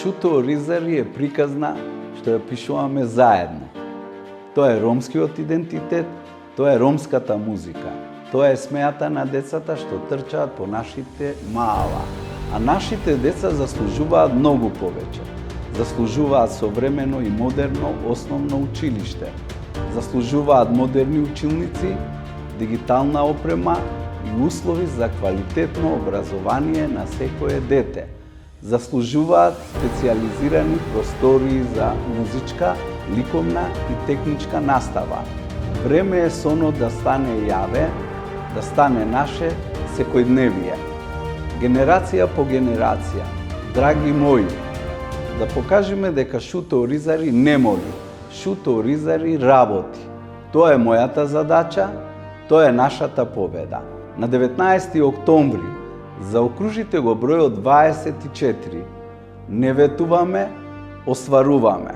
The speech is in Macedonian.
Шуто Оризари е приказна што ја пишуваме заедно. Тоа е ромскиот идентитет, тоа е ромската музика. Тоа е смејата на децата што трчаат по нашите маала. А нашите деца заслужуваат многу повеќе. Заслужуваат современо и модерно основно училиште. Заслужуваат модерни училници, дигитална опрема и услови за квалитетно образование на секое дете. Заслужуваат специализирани простории за музичка, ликовна и техничка настава. Време е соно да стане јаве, да стане наше секојдневие. Генерација по генерација, драги мои, да покажеме дека Шуто Оризари не моли, Шуто Оризари работи. Тоа е мојата задача, тоа е нашата победа. На 19 октомври заокружите го бројот 24. Не ветуваме, остваруваме.